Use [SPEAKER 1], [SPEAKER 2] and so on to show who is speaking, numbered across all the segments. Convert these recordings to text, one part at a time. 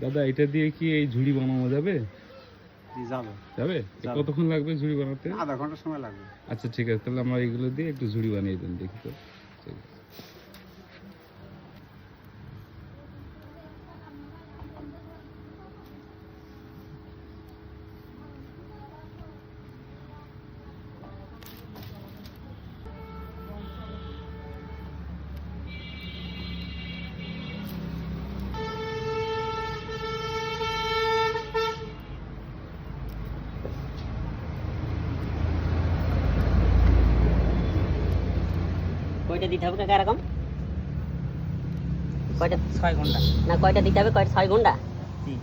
[SPEAKER 1] দাদা এটা দিয়ে কি এই ঝুড়ি বানানো যাবে?
[SPEAKER 2] যাবে
[SPEAKER 1] যাবে?
[SPEAKER 2] যাবে।
[SPEAKER 1] কতক্ষণ লাগবে ঝুড়ি বানাতে?
[SPEAKER 2] আধা ঘন্টা সময় লাগবে।
[SPEAKER 1] আচ্ছা ঠিক আছে, তাহলে আমরা এগুলো দিয়ে একটু ঝুড়ি বানিয়ে দেন দেখি তো। ঠিক আছে।
[SPEAKER 3] কয়টা দিতে হবে কাকা এরকম? কয়টা?
[SPEAKER 2] 6 ঘন্টা।
[SPEAKER 3] না কয়টা দিতে হবে? কয়টা? 6 ঘন্টা?
[SPEAKER 2] জি।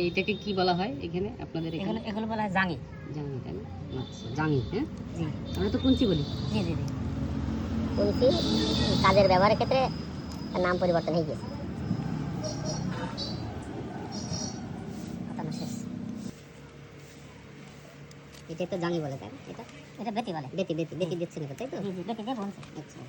[SPEAKER 3] এইটাকে কি বলা হয় এখানে আপনাদের এখানে?
[SPEAKER 4] এগুলো বলা হয় জাঙি।
[SPEAKER 3] জাঙি, তাই না? আচ্ছা, জাঙি, হ্যাঁ?
[SPEAKER 4] জি
[SPEAKER 3] আমরা তো কুঞ্চি বলি।
[SPEAKER 4] জি জি জি কুঞ্চি কাজের ব্যবহারের ক্ষেত্রে তার নাম পরিবর্তন হয়ে গেছে। শেষ।
[SPEAKER 3] এটা তো জাঙি বলে, তাই না? এটা
[SPEAKER 4] এটা বেতি বলে।
[SPEAKER 3] বেতি বেতি বেতি দিচ্ছে না, তাই তো?
[SPEAKER 4] জি জি বেতি দিয়ে বলছে।
[SPEAKER 3] আচ্ছা।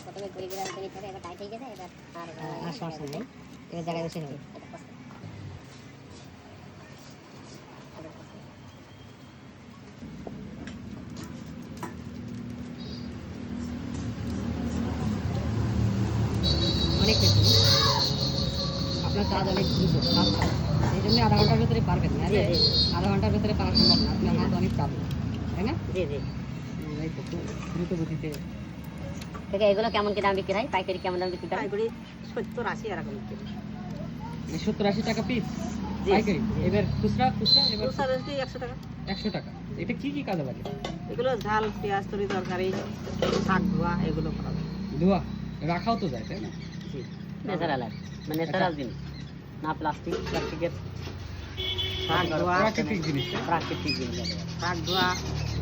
[SPEAKER 4] প্রথমে ঘুরে ঘুরে আনতে নিতে হবে, এবার টাইট হয়ে গেছে, এবার
[SPEAKER 3] আর সমস্যা নেই, এবার জায়গায় বসে নেবে। অনেক বেশি আপনার কাজ অনেক দ্রুত, এই জন্য আধা ঘন্টার ভেতরে পারবেন না। আধা ঘন্টার ভেতরে পারা সম্ভব না, আপনার হাত অনেক চাপ, তাই না?
[SPEAKER 4] জি জি
[SPEAKER 3] এই তো দ্রুত গতিতে।
[SPEAKER 4] ঠিক এগুলো কেমন কি দাম বিক্রি হয়? পাইকারি কেমন দাম বিক্রি হয়?
[SPEAKER 3] পাইকারি 70-80 এরকম বিক্রি।
[SPEAKER 5] 70-80 টাকা পিস
[SPEAKER 3] জি।
[SPEAKER 5] পাইকারি। এবার খুচরা এবার
[SPEAKER 3] খুচরা বেশি 100 টাকা।
[SPEAKER 5] 100 টাকা। এটা কি কি কাজে লাগে?
[SPEAKER 3] এগুলো ঝাল, পেঁয়াজ, তরি, তরকারি, শাক ধোয়া, এগুলো করা যায়।
[SPEAKER 5] ধোয়া রাখাও তো যায়, তাই না?
[SPEAKER 3] জি, ন্যাচারাল আর মানে ন্যাচারাল জিনিস, না প্লাস্টিকের। শাক ধোয়া,
[SPEAKER 5] প্রাকৃতিক জিনিস।
[SPEAKER 3] প্রাকৃতিক জিনিস, শাক ধোয়া,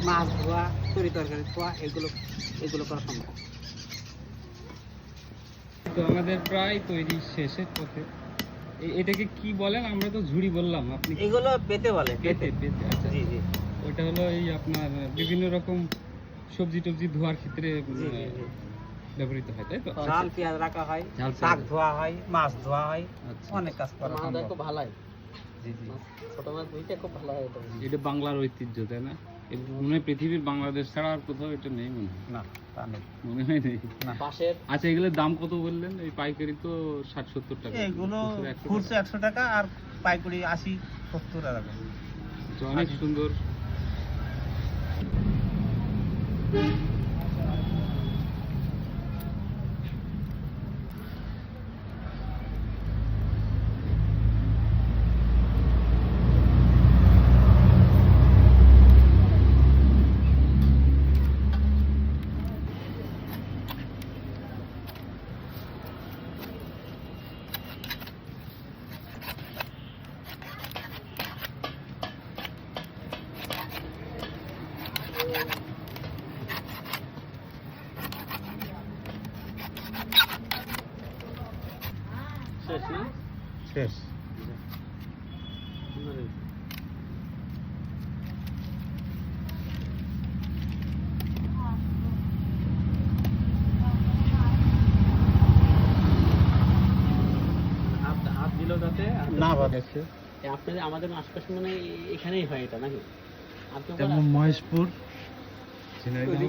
[SPEAKER 3] মাছ ধোয়া, তরি তরকারি ধোয়া, এগুলো করা সম্ভব।
[SPEAKER 1] তো আমাদের প্রায় তৈরি শেষের পথে। এটাকে কি বলেন? আমরা তো ঝুড়ি বললাম, আপনি
[SPEAKER 3] এগুলো পেতে বলে,
[SPEAKER 1] পেতে পেতে আচ্ছা।
[SPEAKER 3] জি জি
[SPEAKER 1] ওটা হলো এই আপনার বিভিন্ন রকম সবজি টবজি ধোয়ার ক্ষেত্রে
[SPEAKER 3] জি জি জি।
[SPEAKER 1] ব্যবহৃত হয়, তাই তো?
[SPEAKER 3] ঝাল পেঁয়াজ রাখা হয়,
[SPEAKER 1] ঝাল
[SPEAKER 3] শাক
[SPEAKER 1] পেঁয়াজ।
[SPEAKER 3] ধোয়া হয়, মাছ ধোয়া হয়,
[SPEAKER 1] আচ্ছা।
[SPEAKER 3] অনেক কাজ করা সম্ভব।
[SPEAKER 5] ভালো হয়।
[SPEAKER 1] জি জি।
[SPEAKER 5] ছোট মাছ ধুইতে খুব ভালো হয় এটা।
[SPEAKER 1] এটা বাংলার ঐতিহ্য, তাই না? মনে হয় পৃথিবীর বাংলাদেশ ছাড়া আর কোথাও এটা নেই মনে হয়।
[SPEAKER 3] না, তা নেই।
[SPEAKER 1] মনে হয় নেই।
[SPEAKER 5] পাশের
[SPEAKER 1] আচ্ছা, এগুলোর দাম কত বললেন? এই পাইকারি তো 60-70 টাকা,
[SPEAKER 2] এগুলো
[SPEAKER 1] খুচরা 100 টাকা।
[SPEAKER 2] খুচরা 100 টাকা আর পাইকারি 80-70 টাকা।
[SPEAKER 1] তো অনেক সুন্দর। শেষ না?
[SPEAKER 2] শেষ।
[SPEAKER 5] হাত দিল যাতে
[SPEAKER 2] না বাদ
[SPEAKER 5] আপনাদের আমাদের আশপাশে মানে এখানেই হয় এটা নাকি?
[SPEAKER 2] মহেশপুর
[SPEAKER 1] ঝিনাইদহ,